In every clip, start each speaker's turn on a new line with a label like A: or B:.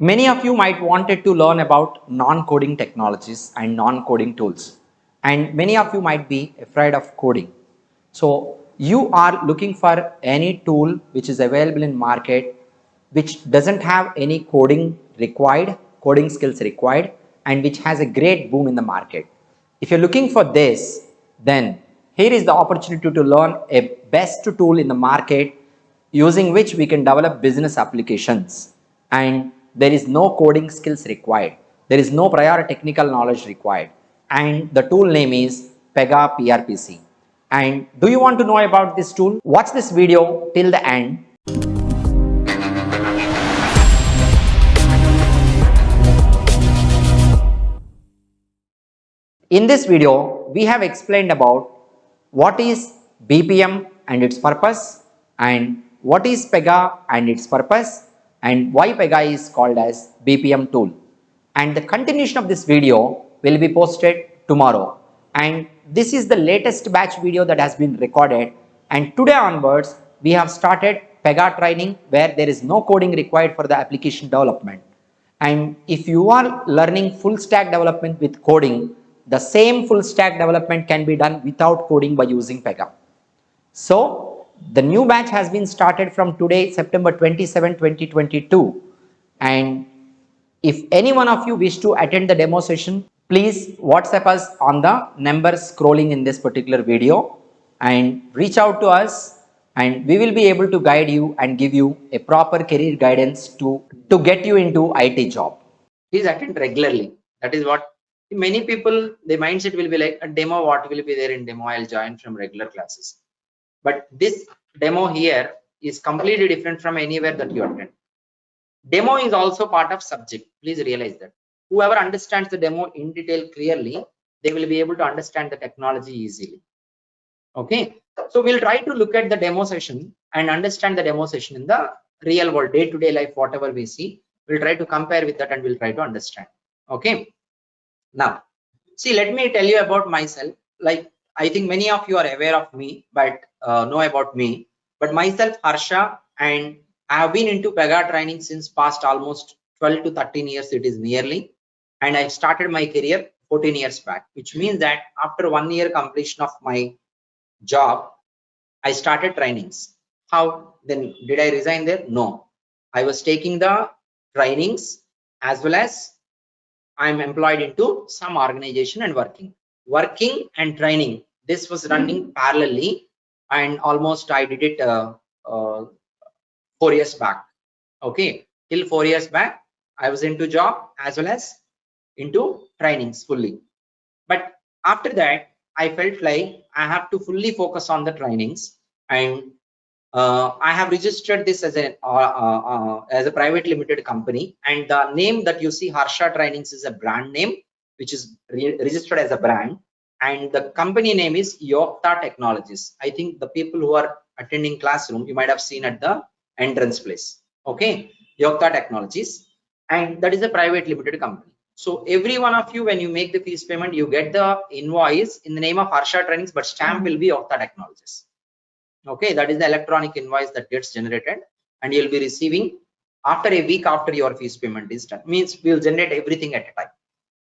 A: Many of you might wanted to learn about non-coding technologies and non-coding tools, and many of you might be afraid of coding. So you are looking for any tool which is available in market which doesn't have any coding skills required, and which has a great boom in the market. If you're looking for this, then here is the opportunity to learn a best tool in the market using which we can develop business applications, and there is no coding skills required. There is no prior technical knowledge required, and the tool name is PEGA PRPC. And do you want to know about this tool? Watch this video till the end. In this video, we have explained about what is BPM and its purpose, and what is PEGA and its purpose, and why PEGA is called as BPM tool. And the continuation of this video will be posted tomorrow. And this is the latest batch video that has been recorded. And today onwards, we have started PEGA training where there is no coding required for the application development. And if you are learning full stack development with coding, the same full stack development can be done without coding by using PEGA. So the new batch has been started from today, September 27, 2022. And if any one of you wish to attend the demo session, please WhatsApp us on the number scrolling in this particular video and reach out to us, and we will be able to guide you and give you a proper career guidance to get you into IT job. Please attend regularly. That is what many people, the mindset will be like, a demo, what will be there in demo? I'll join from regular classes. But this demo here is completely different from anywhere that you attend. Demo is also part of subject. Please realize that. Whoever understands the demo in detail clearly, they will be able to understand the technology easily. Okay. So we'll try to look at the demo session and understand the demo session in the real world, day-to-day life, whatever we see. We'll try to compare with that and we'll try to understand. Okay. Now, see, let me tell you about myself. Like, I think many of you are aware of me, but know about me. But myself, Harsha, and I have been into PEGA training since past almost 12 to 13 years, it is nearly. And I started my career 14 years back, which means that after 1 year completion of my job, I started trainings. How then did I resign there? No, I was taking the trainings as well as I'm employed into some organization and working and training. This was running parallelly, and almost I did it 4 years back. Okay, till 4 years back, I was into job as well as into trainings fully. But after that, I felt like I have to fully focus on the trainings, and I have registered this as a private limited company, and the name that you see, Harsha Trainings, is a brand name which is registered as a brand, and the company name is Yokta Technologies. I think the people who are attending classroom, you might have seen at the entrance place. Okay, Yokta Technologies, and that is a private limited company. So every one of you, when you make the fees payment, you get the invoice in the name of Harsha Trainings, but stamp will be Yokta Technologies. Okay, that is the electronic invoice that gets generated, and you'll be receiving after a week after your fees payment is done. Means we'll generate everything at a time.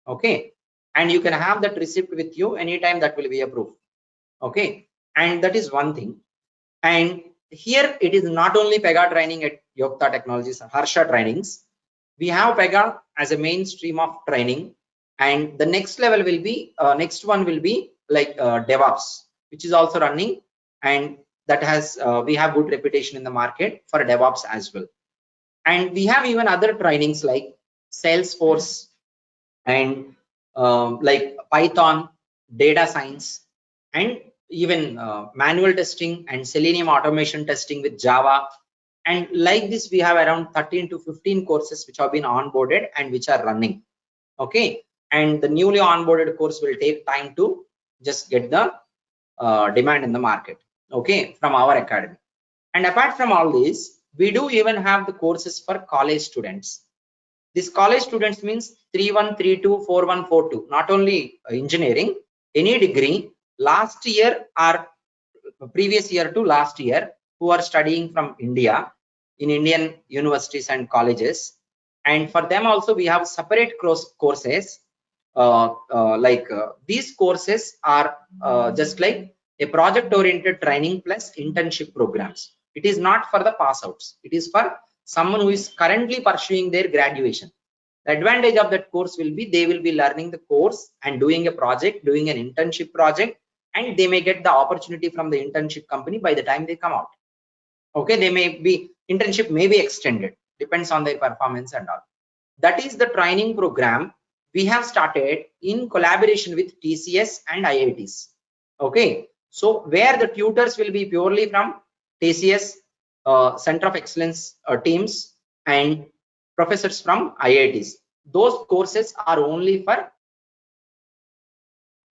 A: Okay, and you can have that receipt with you anytime. That will be approved. Okay, and that is one thing. And here it is not only PEGA training at Yokta Technologies, Harsha Trainings. We have PEGA as a mainstream of training, and the next level will be next one will be like DevOps, which is also running, and that has we have good reputation in the market for DevOps as well. And we have even other trainings like Salesforce and like Python, data science, and even manual testing and Selenium automation testing with Java. And like this, we have around 13 to 15 courses which have been onboarded and which are running. Okay, and the newly onboarded course will take time to just get the demand in the market. Okay, from our academy. And apart from all this, we do even have the courses for college students. This college students means 3132, 4142, not only engineering, any degree, last year or previous year to last year, who are studying from India in Indian universities and colleges, And for them also we have separate courses. These courses are just like a project oriented training plus internship programs. It is not for the pass outs, it is for someone who is currently pursuing their graduation. The advantage of that course will be they will be learning the course and doing a project, doing an internship project, and they may get the opportunity from the internship company by the time they come out. Okay, they may be internship may be extended, depends on their performance and all. That is the training program we have started in collaboration with TCS and IITs. Okay, so where the tutors will be purely from TCS Center of Excellence teams and professors from IITs. Those courses are only for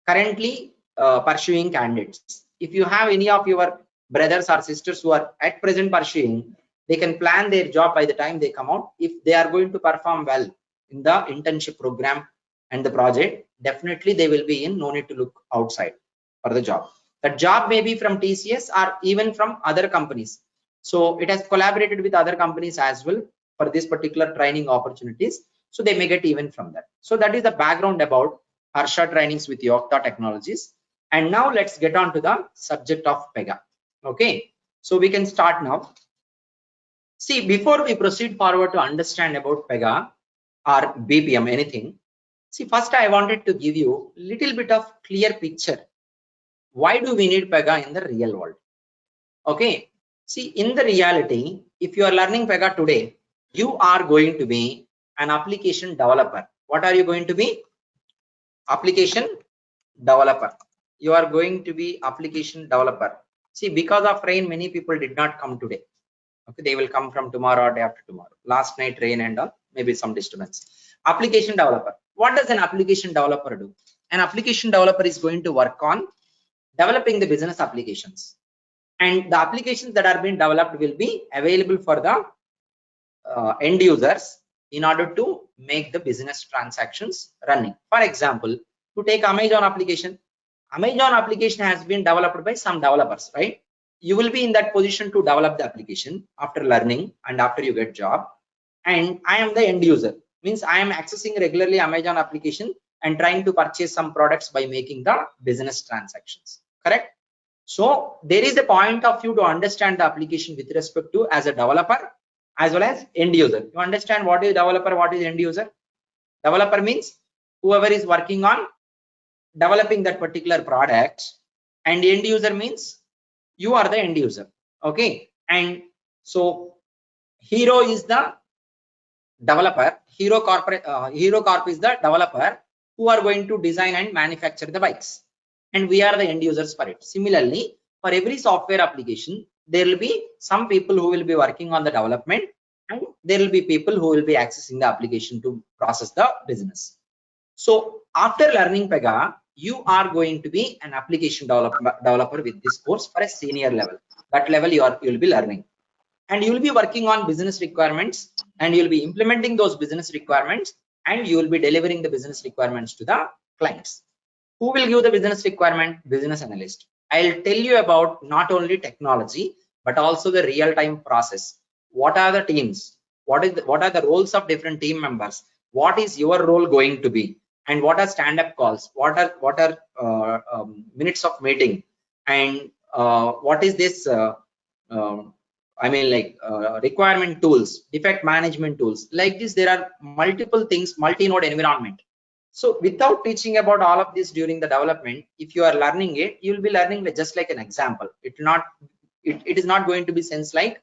A: currently pursuing candidates. If you have any of your brothers or sisters who are at present pursuing, they can plan their job by the time they come out. If they are going to perform well in the internship program and the project, definitely they will be in, no need to look outside for the job. That job may be from TCS or even from other companies. So it has collaborated with other companies as well for this particular training opportunities. So they may get even from that. So that is the background about Harsha Trainings with Yokta Technologies. And now let's get on to the subject of PEGA. Okay, so we can start now. See, before we proceed forward to understand about PEGA or BPM, anything, see, first I wanted to give you a little bit of clear picture. Why do we need PEGA in the real world? Okay, see, in the reality, if you are learning PEGA today, you are going to be an application developer. What are you going to be? Application developer. You are going to be application developer. See, because of rain, many people did not come today. Okay, they will come from tomorrow or day after tomorrow. Last night rain and all, maybe some disturbance. Application developer. What does an application developer do? An application developer is going to work on developing the business applications, and the applications that are being developed will be available for the end users in order to make the business transactions running. For example, to take Amazon application has been developed by some developers, right? You will be in that position to develop the application after learning and after you get job. And I am the end user, means I am accessing regularly Amazon application and trying to purchase some products by making the business transactions, correct? So there is a point of view to understand the application with respect to as a developer as well as end user. You understand what is developer, what is end user? Developer means whoever is working on developing that particular product, and end user means you are the end user. Okay, and so Hero is the developer, Hero Corp is the developer who are going to design and manufacture the bikes, and we are the end users for it. Similarly, for every software application, there will be some people who will be working on the development, and there will be people who will be accessing the application to process the business. So after learning PEGA, you are going to be an application developer with this course for a senior level. That level you will be learning, and you will be working on business requirements, and you will be implementing those business requirements, and you will be delivering the business requirements to the clients. Who will give the business requirement? Business analyst. I'll tell you about not only technology but also the real-time process. What are the teams? What are the roles of different team members? What is your role going to be? And what are stand-up calls? What are minutes of meeting? And what is this? Requirement tools, defect management tools. Like this, there are multiple things, multi-node environment. So without teaching about all of this during the development, if you are learning it, you will be learning just like an example. It is not going to be sense like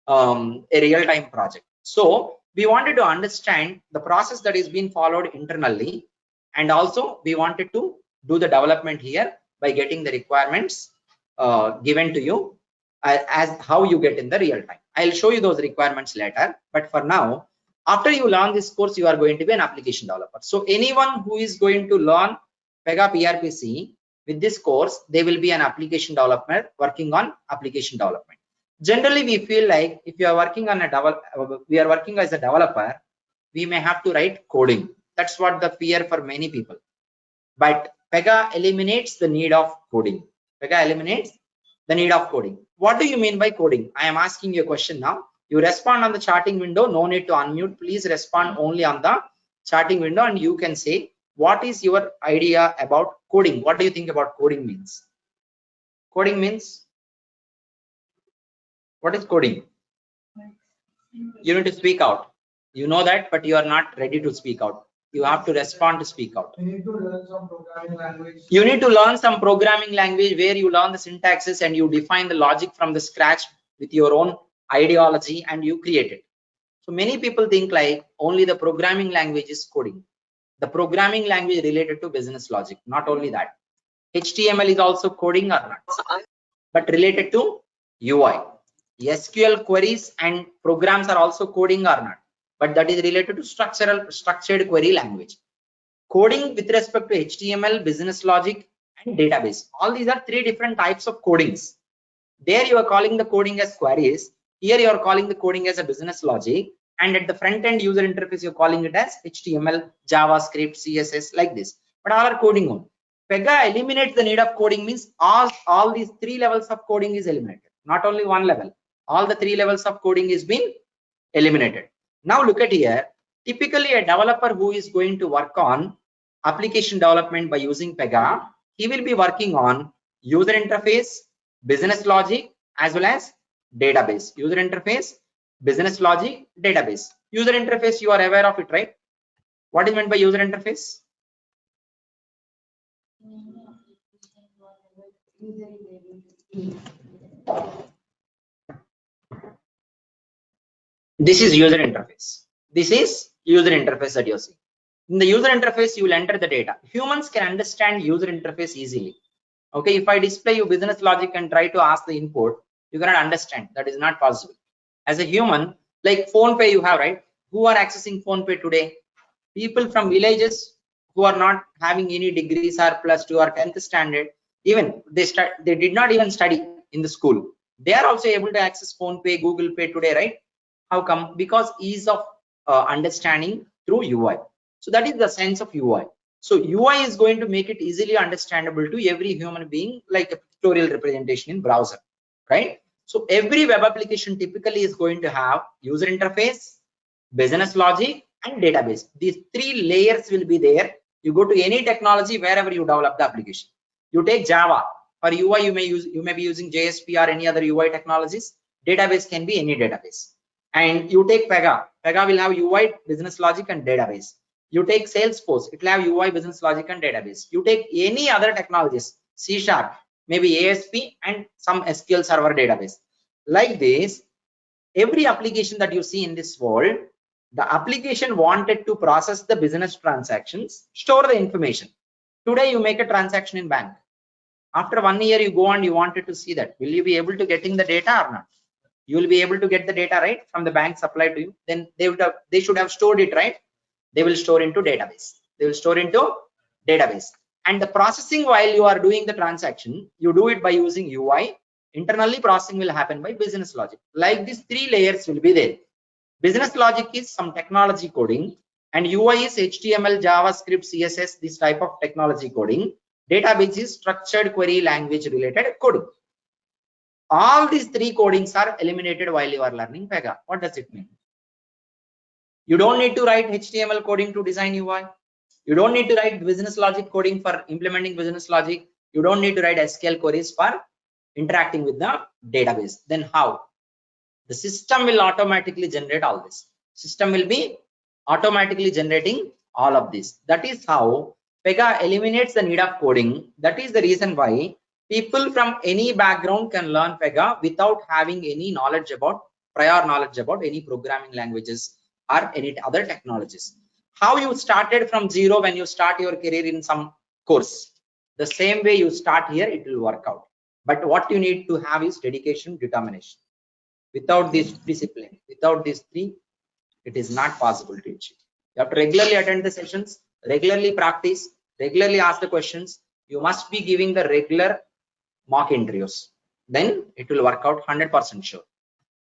A: a real-time project. So we wanted to understand the process that is being followed internally, and also we wanted to do the development here by getting the requirements given to you as how you get in the real time. I'll show you those requirements later, but for now, after you learn this course, you are going to be an application developer. So anyone who is going to learn PEGA PRPC with this course, they will be an application developer working on application development. Generally, we feel like if you are working on we are working as a developer, we may have to write coding. That's what the fear for many people. But PEGA eliminates the need of coding. PEGA eliminates the need of coding. What do you mean by coding? I am asking you a question now. You respond on the chatting window, no need to unmute. Please respond only on the chatting window, and you can say what is your idea about coding. What do you think about coding means? Coding means, what is coding? You need to speak out. You know that, but you are not ready to speak out. You have to respond to speak out. You need to learn some programming language. You need to learn some programming language where you learn the syntaxes and you define the logic from the scratch with your own ideology and you create it. So many people think like only the programming language is coding. The programming language related to business logic. Not only that, HTML is also coding or not, but related to UI. SQL queries and programs are also coding or not, but that is related to structured query language. Coding with respect to HTML, business logic, and database. All these are three different types of codings. There you are calling the coding as queries. Here you are calling the coding as a business logic. And at the front end user interface, you're calling it as HTML, JavaScript, CSS, like this. But all are coding on. PEGA eliminates the need of coding, means all these three levels of coding is eliminated. Not only one level. All the three levels of coding is been eliminated. Now look at here. Typically, a developer who is going to work on application development by using PEGA, he will be working on user interface, business logic, as well as database. User interface, business logic, database. User interface, you are aware of it, right? What is meant by user interface? This is user interface. This is user interface that you're seeing. In the user interface, you will enter the data. Humans can understand user interface easily. Okay, if I display you business logic and try to ask the input, you cannot understand. That is not possible. As a human, like PhonePe you have, right? Who are accessing PhonePe today? People from villages who are not having any degrees or +2 or 10th standard. Even they did not even study in the school. They are also able to access PhonePe, Google Pay today, right? How come? Because ease of understanding through UI. So that is the sense of UI. So UI is going to make it easily understandable to every human being, like a pictorial representation in browser, right? So every web application typically is going to have user interface, business logic, and database. These three layers will be there. You go to any technology wherever you develop the application. You take Java for UI, you may be using JSP or any other UI technologies. Database can be any database. And you take PEGA. PEGA will have UI, business logic, and database. You take Salesforce, it will have UI, business logic, and database. You take any other technologies, C#, maybe ASP, and some SQL Server database. Like this, every application that you see in this world, the application wanted to process the business transactions, store the information. Today, you make a transaction in bank. After 1 year, you go and you wanted to see that. Will you be able to getting the data or not? You will be able to get the data, right, from the bank supplied to you. Then they should have stored it, right? They will store into database. They will store into database. And the processing while you are doing the transaction, you do it by using UI. Internally, processing will happen by business logic. Like these three layers will be there. Business logic is some technology coding, and UI is HTML, JavaScript, CSS, this type of technology coding. Database is structured query language related coding. All these three codings are eliminated while you are learning PEGA. What does it mean? You don't need to write HTML coding to design UI. You don't need to write business logic coding for implementing business logic. You don't need to write SQL queries for interacting with the database. Then how? The system will automatically generate all this. System will be automatically generating all of this. That is how PEGA eliminates the need of coding. That is the reason why people from any background can learn PEGA without having any knowledge about, prior knowledge about any programming languages or any other technologies. How you started from zero when you start your career in some course. The same way you start here, it will work out. But what you need to have is dedication, determination. Without this discipline, without these three, it is not possible to achieve. You have to regularly attend the sessions, regularly practice, regularly ask the questions. You must be giving the regular mock interviews. Then it will work out 100% sure.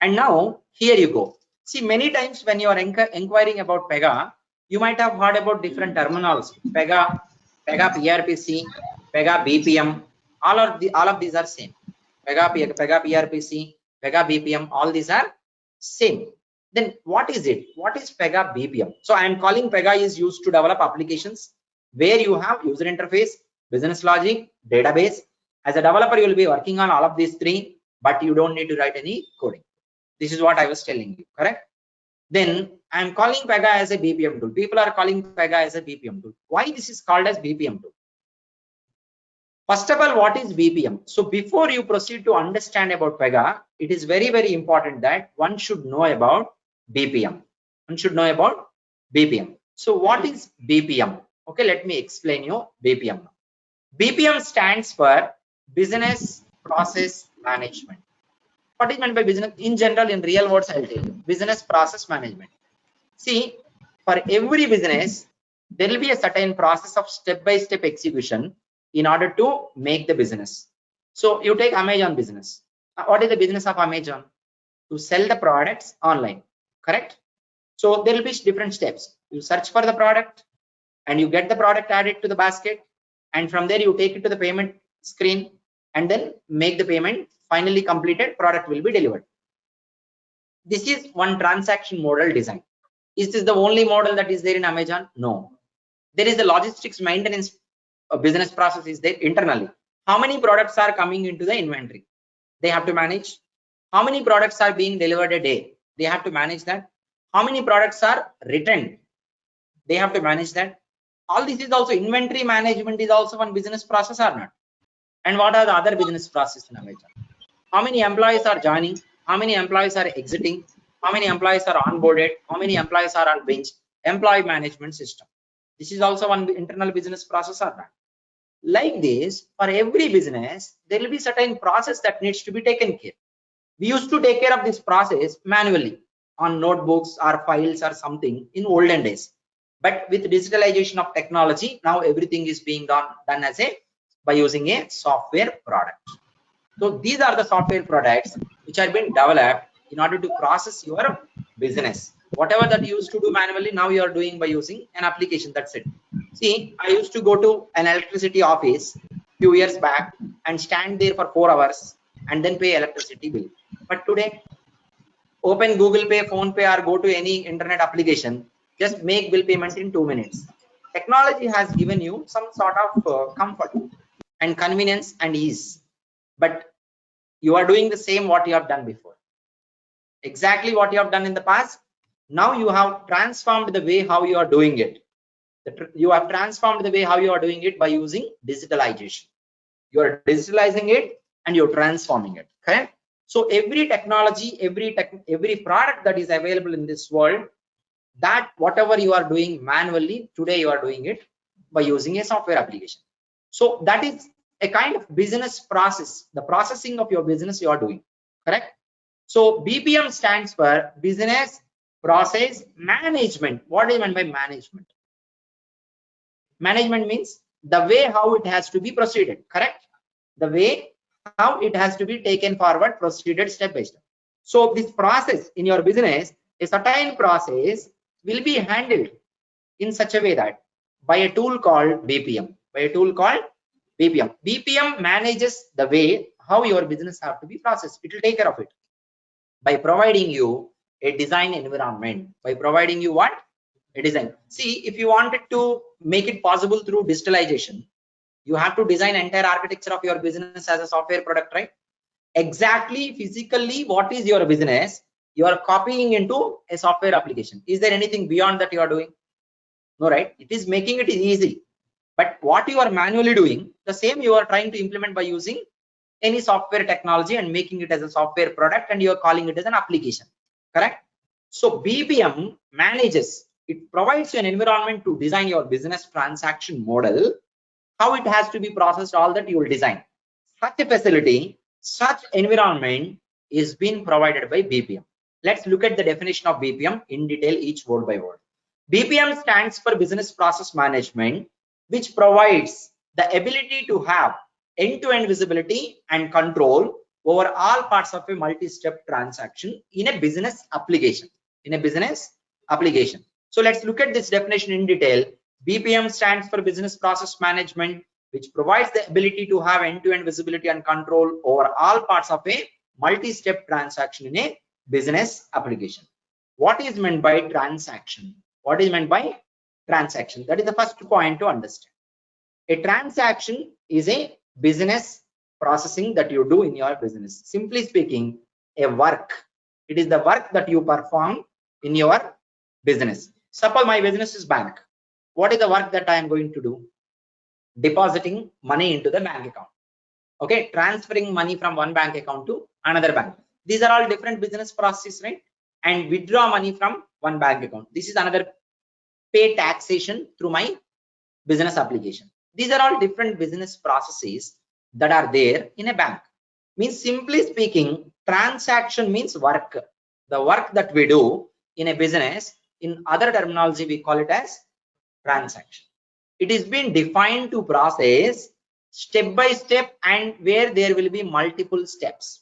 A: And now here you go. See, many times when you are inquiring about PEGA, you might have heard about different terminals. PEGA PRPC, PEGA BPM. All of these are same. PEGA PRPC, PEGA BPM. All these are Same. Then what is it? What is PEGA BPM? So I am calling PEGA is used to develop applications where you have user interface, business logic, database. As a developer, you will be working on all of these three, but you don't need to write any coding. This is what I was telling you, correct? Then I am calling PEGA as a BPM tool. People are calling PEGA as a BPM tool. Why this is called as BPM tool? First of all, what is BPM? So before you proceed to understand about PEGA, it is very, very important that one should know about BPM. One should know about BPM. So what is BPM? Okay, let me explain you BPM. BPM stands for Business Process Management. What is meant by business? In general, in real words, I'll tell you. Business Process Management. See, for every business, there will be a certain process of step-by-step execution in order to make the business. So you take Amazon business. What is the business of Amazon? To sell the products online, correct? So there will be different steps. You search for the product and you get the product added to the basket, and from there you take it to the payment screen and then make the payment. Finally completed, product will be delivered. This is one transaction model design. Is this the only model that is there in Amazon? No. There is the logistics maintenance business process is there internally. How many products are coming into the inventory? They have to manage. How many products are being delivered a day? They have to manage that. How many products are returned? They have to manage that. All this is also inventory management is also one business process or not? And what are the other business processes in Amazon? How many employees are joining? How many employees are exiting? How many employees are onboarded? How many employees are on bench? Employee management system. This is also one internal business process or not? Like this, for every business, there will be certain process that needs to be taken care. We used to take care of this process manually on notebooks or files or something in olden days. But with digitalization of technology, now everything is being done as by using a software product. So these are the software products which are being developed in order to process your business. Whatever that you used to do manually, now you are doing by using an application. That's it. See, I used to go to an electricity office few years back and stand there for 4 hours and then pay electricity bill. But today, open Google Pay, Phone Pay, or go to any internet application, just make bill payment in 2 minutes. Technology has given you some sort of comfort and convenience and ease, but you are doing the same what you have done before. Exactly what you have done in the past. Now you have transformed the way how you are doing it. You have transformed the way how you are doing it by using digitalization. You are digitalizing it and you're transforming it. Okay. So every technology, every product that is available in this world, that whatever you are doing manually, today you are doing it by using a software application. So that is a kind of business process, the processing of your business you are doing, correct? So BPM stands for Business Process Management. What do you mean by management? Management means the way how it has to be proceeded, correct? The way how it has to be taken forward, proceeded step by step. So this process in your business, a certain process will be handled in such a way that by a tool called BPM. By a tool called BPM. BPM manages the way how your business have to be processed. It will take care of it by providing you a design environment. By providing you what? A design. See, if you wanted to make it possible through digitalization, you have to design entire architecture of your business as a software product, right? Exactly physically what is your business, you are copying into a software application. Is there anything beyond that you are doing? No, right? It is making it easy. But what you are manually doing, the same you are trying to implement by using any software technology and making it as a software product, and you are calling it as an application, correct? So BPM manages, it provides you an environment to design your business transaction model, how it has to be processed, all that you will design. Such a facility, such environment is being provided by BPM. Let's look at the definition of BPM in detail, each word by word. BPM stands for Business Process Management, which provides the ability to have end-to-end visibility and control over all parts of a multi-step transaction in a business application. So let's look at this definition in detail. BPM stands for Business Process Management, which provides the ability to have end-to-end visibility and control over all parts of a multi-step transaction in a business application. What is meant by transaction? What is meant by transaction? That is the first point to understand. A transaction is a business processing that you do in your business. Simply speaking, a work. It is the work that you perform in your business. Suppose my business is bank. What is the work that I am going to do? Depositing money into the bank account. Okay, transferring money from one bank account to another bank. These are all different business processes, right? And withdraw money from one bank account. This is another pay taxation through my business application. These are all different business processes that are there in a bank. Means simply speaking, transaction means work. The work that we do in a business, in other terminology, we call it as transaction. It is been defined to process step by step and where there will be multiple steps.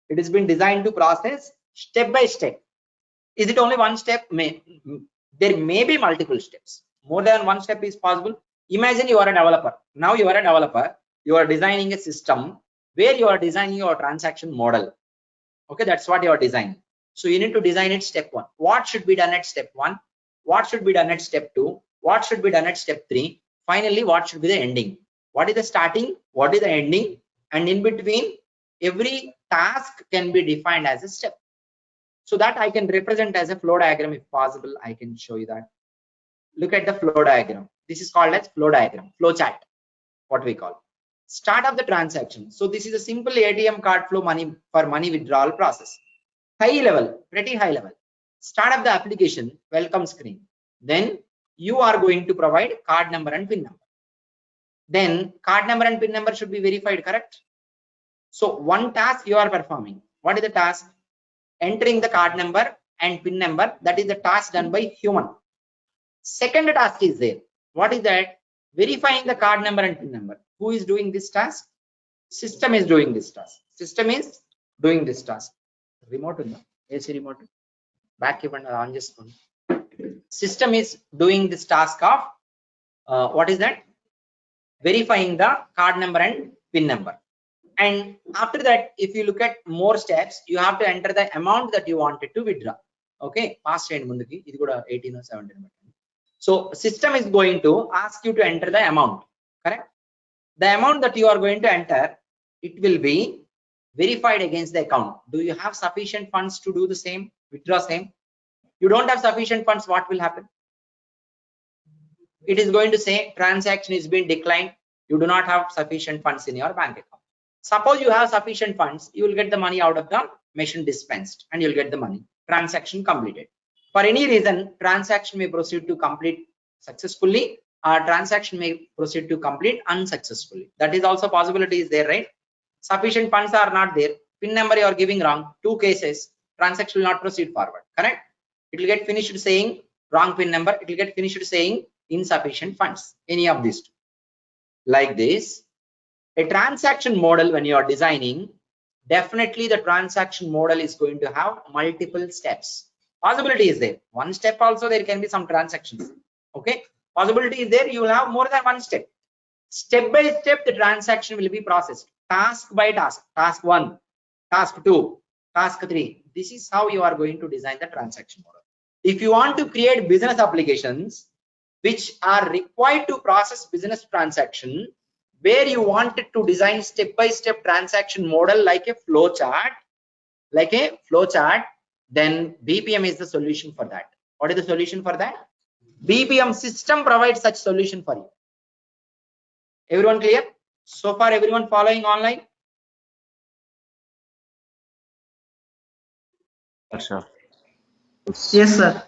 A: It has been designed to process step by step. Is it only one step? There may be multiple steps. More than one step is possible. Imagine you are a developer. Now you are a developer. You are designing a system where you are designing your transaction model. Okay, that's what you are designing. So you need to design it step one. What should be done at step one? What should be done at step two? What should be done at step three? Finally, what should be the ending? What is the starting? What is the ending? And in between, every task can be defined as a step. So that I can represent as a flow diagram if possible. I can show you that. Look at the flow diagram. This is called as flow diagram, flow chart, what we call. Start of the transaction. So this is a simple ATM card flow for money withdrawal process. High level, pretty high level. Start of the application, welcome screen. Then you are going to provide card number and PIN number. Then card number and PIN number should be verified, correct? So one task you are performing. What is the task? Entering the card number and PIN number. That is the task done by human. Second task is there. What is that? Verifying the card number and PIN number. Who is doing this task? System is doing this task. System is doing this task. Remote AC remote. Back even on just one. System is doing this task of what is that? Verifying the card number and PIN number. And after that, if you look at more steps, you have to enter the amount that you wanted to withdraw. Okay, past and munduki, ఇది కూడా 18 or 17. So system is going to ask you to enter the amount, correct? The amount that you are going to enter, it will be verified against the account. Do you have sufficient funds to do the same, withdraw same? You don't have sufficient funds, what will happen? It is going to say transaction is being declined. You do not have sufficient funds in your bank account. Suppose you have sufficient funds, you will get the money out of the machine dispensed and you'll get the money. Transaction completed. For any reason, transaction may proceed to complete successfully or transaction may proceed to complete unsuccessfully. That is also possibility is there, right? Sufficient funds are not there. PIN number you are giving wrong. 2 cases, transaction will not proceed forward, correct? It will get finished saying wrong PIN number. It will get finished saying insufficient funds. Any of these two. Like this. A transaction model, when you are designing, definitely the transaction model is going to have multiple steps. Possibility is there. One step also there can be some transactions. Okay. Possibility is there. You will have more than one step. Step by step, the transaction will be processed. Task by task. Task 1, task 2, task 3. This is how you are going to design the transaction model. If you want to create business applications which are required to process business transaction, where you wanted to design step-by-step transaction model like a flow chart, then BPM is the solution for that. What is the solution for that? BPM system provides such solution for you. Everyone clear? So far, everyone following online?
B: Harsha.
C: Yes, sir.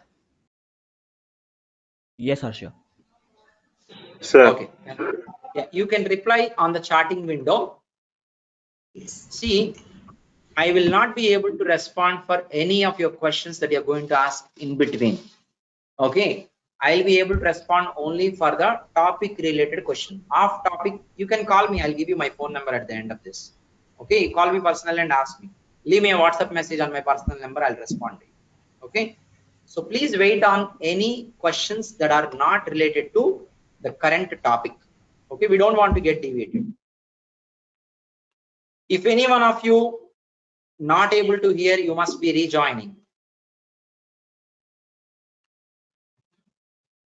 B: Yes, Harsha.
D: Sir.
A: Okay. Yeah, you can reply on the charting window. See, I will not be able to respond for any of your questions that you're going to ask in between. Okay. I'll be able to respond only for the topic related question. Off topic, you can call me. I'll give you my phone number at the end of this. Okay. Call me personal and ask me. Leave me a WhatsApp message on my personal number. I'll respond to you. Okay. So please wait on any questions that are not related to the current topic. Okay. We don't want to get deviated. If any one of you not able to hear, you must be rejoining.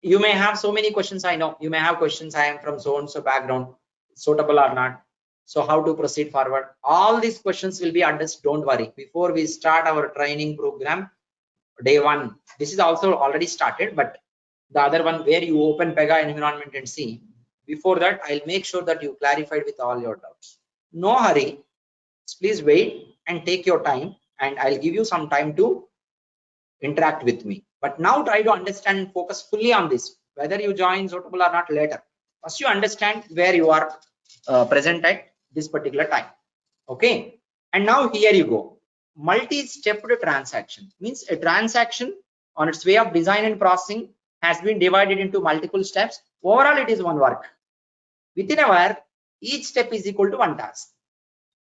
A: You may have so many questions. I know you may have questions. I am from so and so background, suitable or not. So how to proceed forward? All these questions will be addressed. Don't worry. Before we start our training program, day one, this is also already started, but the other one where you open PEGA environment and see. Before that, I'll make sure that you clarified with all your doubts. No hurry. Please wait and take your time, and I'll give you some time to interact with me. But now try to understand and focus fully on this, whether you join suitable or not later. First, you understand where you are present at this particular time. Okay. And now here you go. Multi-stepped transaction means a transaction on its way of design and processing has been divided into multiple steps. Overall, it is one work. Within a work, each step is equal to one task.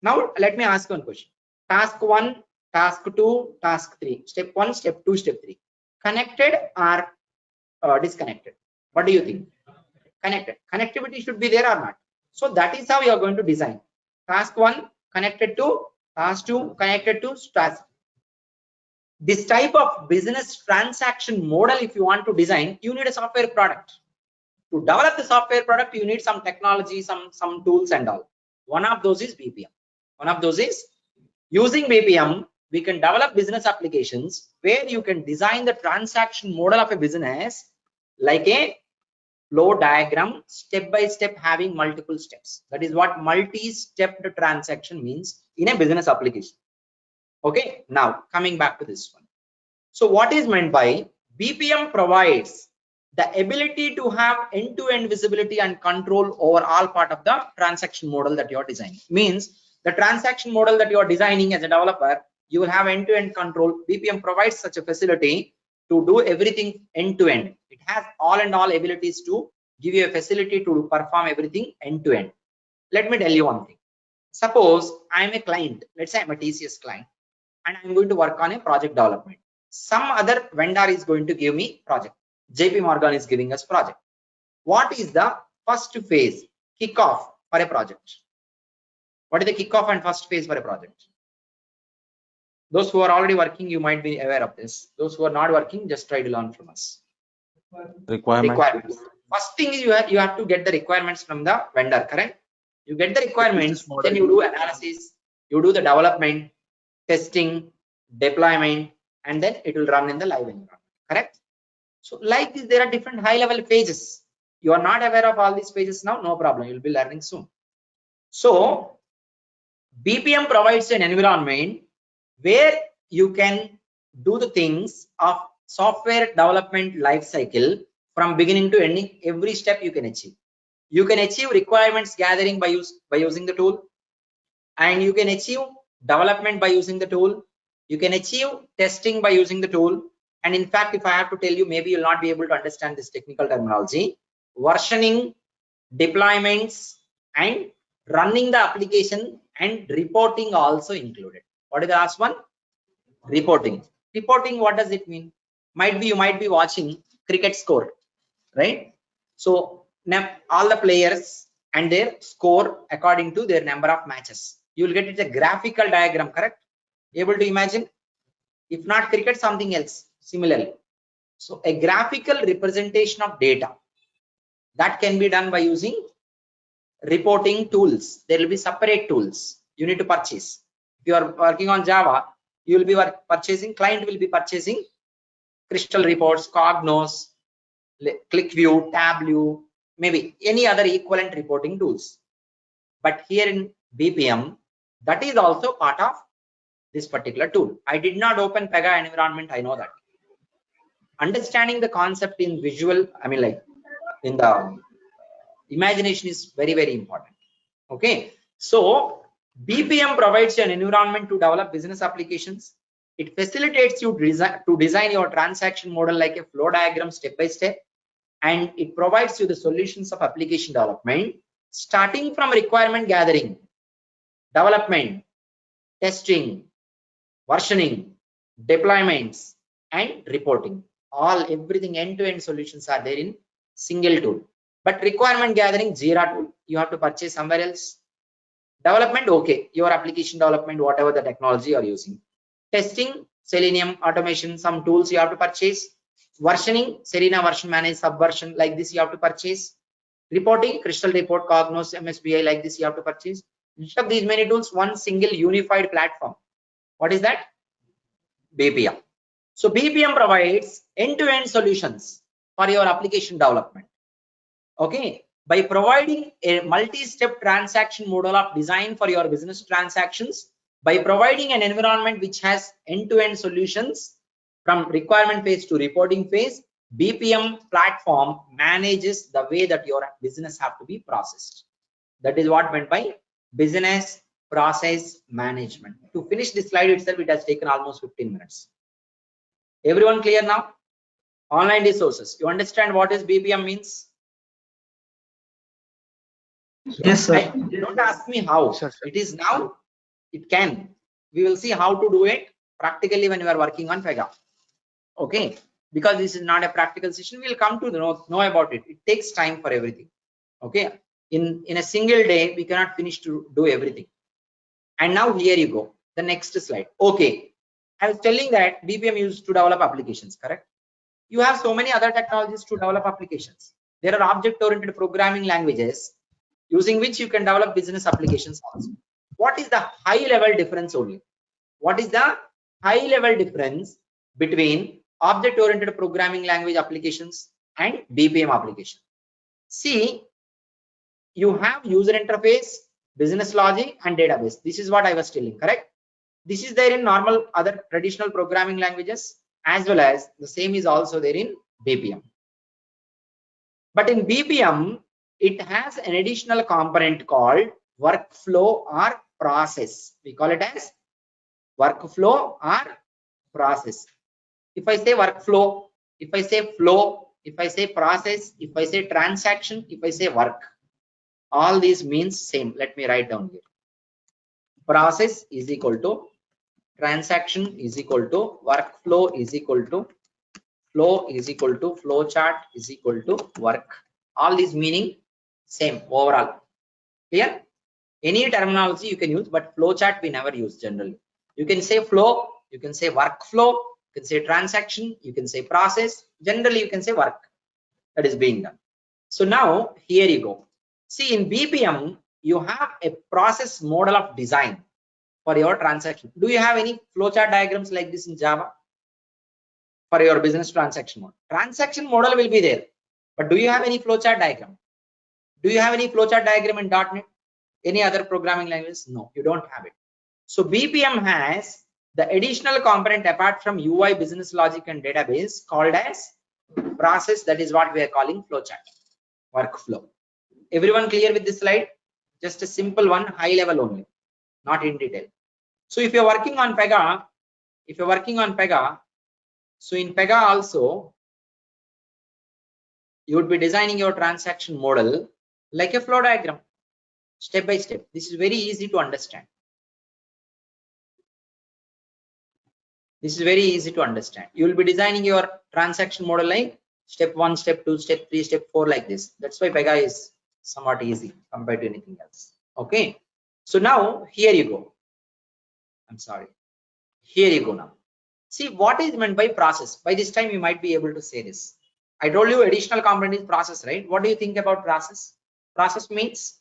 A: Now, let me ask one question. Task 1, task 2, task 3. Step 1, step 2, step 3. Connected or disconnected? What do you think? Connected. Connectivity should be there or not? So that is how you are going to design. Task 1 connected to task 2, connected to task. This type of business transaction model, if you want to design, you need a software product. To develop the software product, you need some technology, some tools and all. One of those is BPM. One of those is using BPM, we can develop business applications where you can design the transaction model of a business like a flow diagram, step by step, having multiple steps. That is what multi-stepped transaction means in a business application. Okay, now coming back to this one. So what is meant by BPM provides the ability to have end-to-end visibility and control over all part of the transaction model that you are designing. Means the transaction model that you are designing as a developer, you will have end-to-end control. BPM provides such a facility to do everything end-to-end. It has all and all abilities to give you a facility to perform everything end-to-end. Let me tell you one thing. Suppose I am a client. Let's say I'm a TCS client and I'm going to work on a project development. Some other vendor is going to give me project. JP Morgan is giving us project. What is the first phase? Kickoff for a project. What is the kickoff and first phase for a project? Those who are already working, you might be aware of this. Those who are not working, just try to learn from us. Requirements. First thing is you have to get the requirements from the vendor, correct? You get the requirements, then you do analysis, you do the development, testing, deployment, and then it will run in the live environment, correct? So like this, there are different high-level phases. You are not aware of all these phases now, no problem, you'll be learning soon. So BPM provides an environment where you can do the things of software development life cycle from beginning to ending. Every step you can achieve. You can achieve requirements gathering by using the tool, and you can achieve development by using the tool. You can achieve testing by using the tool. And in fact, if I have to tell you, maybe you'll not be able to understand this technical terminology. Versioning, deployments, and running the application and reporting also included. What is the last one? Reporting. Reporting, what does it mean? You might be watching cricket score, right? So all the players and their score according to their number of matches. You will get it a graphical diagram, correct? Able to imagine? If not cricket, something else similarly. So a graphical representation of data that can be done by using reporting tools. There will be separate tools you need to purchase. If you are working on Java, you will be purchasing, client will be purchasing Crystal Reports, Cognos, ClickView, Tableau, maybe any other equivalent reporting tools. But here in BPM, that is also part of this particular tool. I did not open PEGA environment, I know that. Understanding the concept in visual, like in the imagination is very, very important. Okay, so BPM provides you an environment to develop business applications. It facilitates you to design your transaction model like a flow diagram step by step, and it provides you the solutions of application development starting from requirement gathering, development, testing, versioning, deployments, and reporting. Everything end-to-end solutions are there in single tool. But requirement gathering, Jira tool, you have to purchase somewhere else. Development, okay, your application development, whatever the technology you are using. Testing, Selenium, automation, some tools you have to purchase. Versioning, Serena version manage, subversion, like this you have to purchase. Reporting, Crystal Report, Cognos, MSBI, like this you have to purchase. Instead of these many tools, one single unified platform. What is that? BPM. So BPM provides end-to-end solutions for your application development. Okay, by providing a multi-step transaction model of design for your business transactions, by providing an environment which has end-to-end solutions from requirement phase to reporting phase, BPM platform manages the way that your business have to be processed. That is what meant by business process management. To finish this slide itself, it has taken almost 15 minutes. Everyone clear now? Online resources. You understand what is BPM means?
C: Yes, sir.
A: Don't ask me how. It is now. It can. We will see how to do it practically when we are working on PEGA. Okay, because this is not a practical session, we'll come to know about it. It takes time for everything. Okay, in a single day we cannot finish to do everything. And now here you go, the next slide. Okay, I was telling that BPM used to develop applications, correct? You have so many other technologies to develop applications. There are object-oriented programming languages using which you can develop business applications also. What is the high-level difference only? What is the high-level difference between object-oriented programming language applications and BPM application? See, you have user interface, business logic, and database. This is what I was telling, correct? This is there in normal other traditional programming languages, as well as the same is also there in BPM. But in BPM, it has an additional component called workflow or process. We call it as workflow or process. If I say workflow, if I say flow, if I say process, if I say transaction, if I say work, all these means same. Let me write down here. Process is equal to transaction is equal to workflow is equal to flow is equal to flowchart is equal to work. All these meaning same overall. Clear? Any terminology you can use, but flowchart we never use generally. You can say flow, you can say workflow, you can say transaction, you can say process. Generally, you can say work that is being done. So now here you go. See, in BPM, you have a process model of design for your transaction. Do you have any flowchart diagrams like this in Java for your business transaction model? Transaction model will be there, but do you have any flowchart diagram? Do you have any flowchart diagram in .NET? Any other programming language? No, you don't have it. So BPM has the additional component apart from UI, business logic, and database called as process. That is what we are calling flowchart, workflow. Everyone clear with this slide? Just a simple one, high level only, not in detail. So if you're working on PEGA, so in PEGA also, you would be designing your transaction model like a flow diagram, step by step. This is very easy to understand. This is very easy to understand. You will be designing your transaction model like step 1, step 2, step 3, step 4 like this. That's why PEGA is somewhat easy compared to anything else. Okay. So now here you go. I'm sorry. Here you go now. See what is meant by process. By this time you might be able to say this. I told you additional component is process, right? What do you think about process? Process means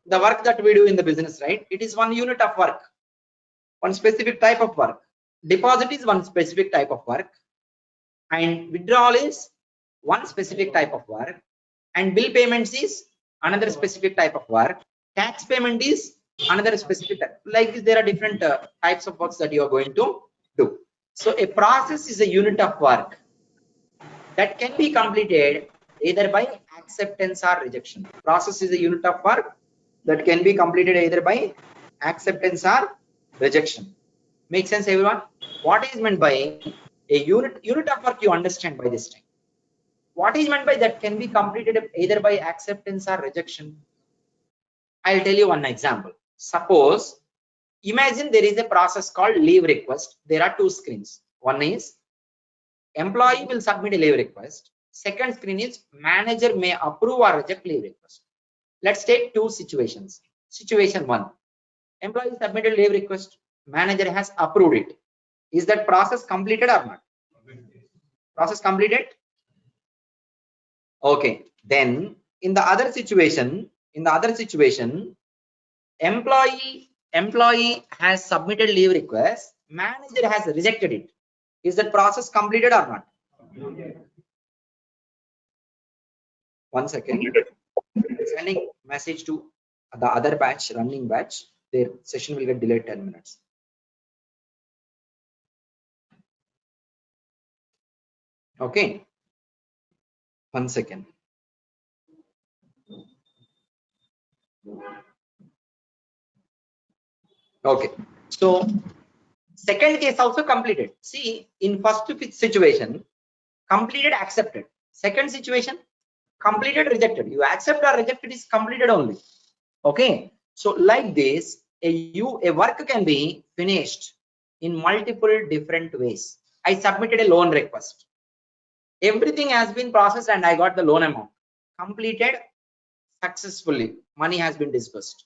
A: the work that we do in the business, right? It is one unit of work, one specific type of work. Deposit is one specific type of work, and withdrawal is one specific type of work, and bill payments is another specific type of work. Tax payment is another specific type. Like this, there are different types of works that you are going to do. So a process is a unit of work that can be completed either by acceptance or rejection. Process is a unit of work that can be completed either by acceptance or rejection. Make sense, everyone? What is meant by a unit of work? You understand by this time. What is meant by that can be completed either by acceptance or rejection? I'll tell you one example. Suppose, imagine there is a process called leave request. There are two screens. One is employee will submit a leave request. Second screen is manager may approve or reject leave request. Let's take two situations. Situation 1. Employee submitted leave request. Manager has approved it. Is that process completed or not? Process completed? Okay. Then in the other situation, employee has submitted leave request. Manager has rejected it. Is that process completed or not? One second. Sending message to the other batch, running batch. Their session will get delayed 10 minutes. Okay. 1 second. Okay. So second case also completed. See, in first situation, completed, accepted. Second situation, completed, rejected. You accept or rejected is completed only. Okay. So like this, a work can be finished in multiple different ways. I submitted a loan request. Everything has been processed and I got the loan amount. Completed successfully. Money has been disbursed.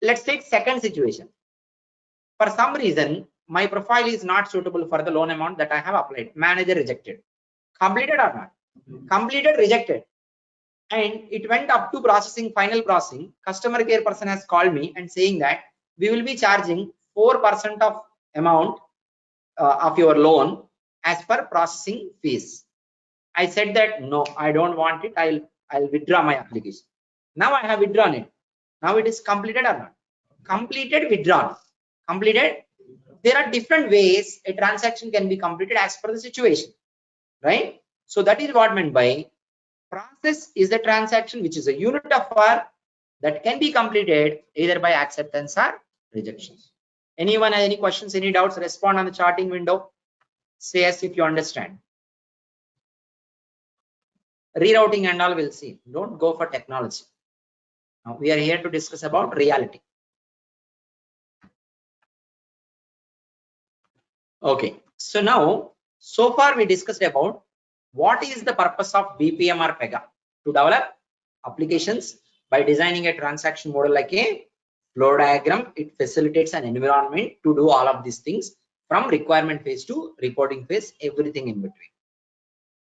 A: Let's take second situation. For some reason, my profile is not suitable for the loan amount that I have applied. Manager rejected. Completed or not? Completed, rejected. And it went up to processing, final processing. Customer care person has called me and saying that we will be charging 4% of amount of your loan as per processing fees. I said that no, I don't want it. I'll withdraw my application. Now I have withdrawn it. Now it is completed or not? Completed, withdrawn. Completed. There are different ways a transaction can be completed as per the situation, right? So that is what meant by process is the transaction which is a unit of work that can be completed either by acceptance or rejection. Anyone has any questions, any doubts? Respond on the charting window. Say as if you understand. Rerouting and all we'll see. Don't go for technology. Now we are here to discuss about reality. Okay. So now, so far we discussed about what is the purpose of BPM or PEGA. To develop applications by designing a transaction model like a flow diagram. It facilitates an environment to do all of these things from requirement phase to reporting phase, everything in between.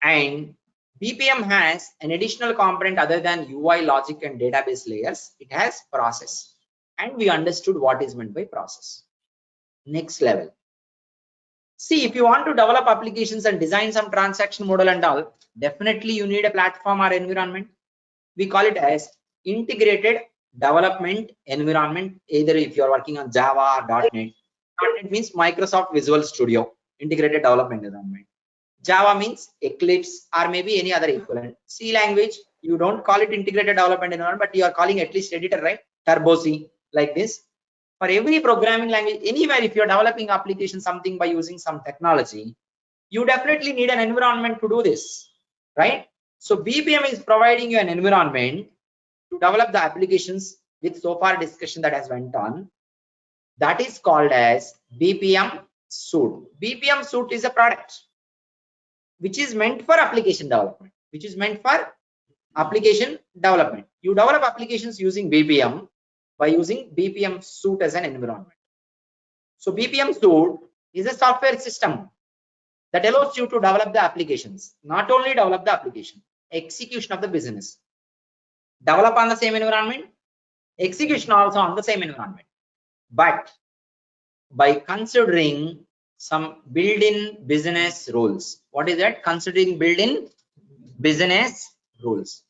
A: And BPM has an additional component other than UI, logic and database layers. It has process, and we understood what is meant by process. Next level. See, if you want to develop applications and design some transaction model and all, definitely you need a platform or environment. We call it as integrated development environment. Either if you are working on Java or .NET. .NET means Microsoft Visual Studio, integrated development environment. Java means Eclipse or maybe any other equivalent. C language, you don't call it integrated development environment, but you are calling at least editor, right? Turbo C, like this. For every programming language, anywhere if you're developing application something by using some technology, you definitely need an environment to do this, right? So BPM is providing you an environment to develop the applications with so far discussion that has went on. That is called as BPM suite. BPM suite is a product which is meant for application development, You develop applications using BPM by using BPM suite as an environment. So BPM suite is a software system that allows you to develop the applications, not only develop the application, execution of the business. Develop on the same environment, execution also on the same environment. But by considering some built-in business rules. What is that? Considering built-in business rules.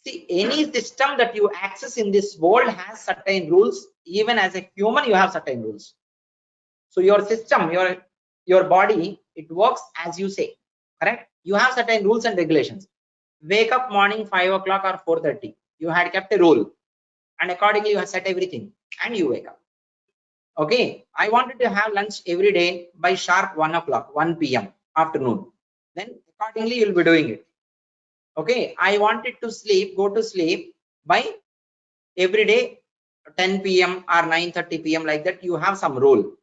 A: See, any system that you access in this world has certain rules. Even as a human, you have certain rules. So your system, your body, it works as you say, correct? You have certain rules and regulations. Wake up morning 5 o'clock or 4:30. You had kept a rule, and accordingly you have set everything, and you wake up. Okay, I wanted to have lunch every day by sharp 1 o'clock, 1 p.m. afternoon. Then accordingly you'll be doing it. Okay, I wanted to go to sleep by every day 10 p.m. or 9:30 p.m. like that. You have some rule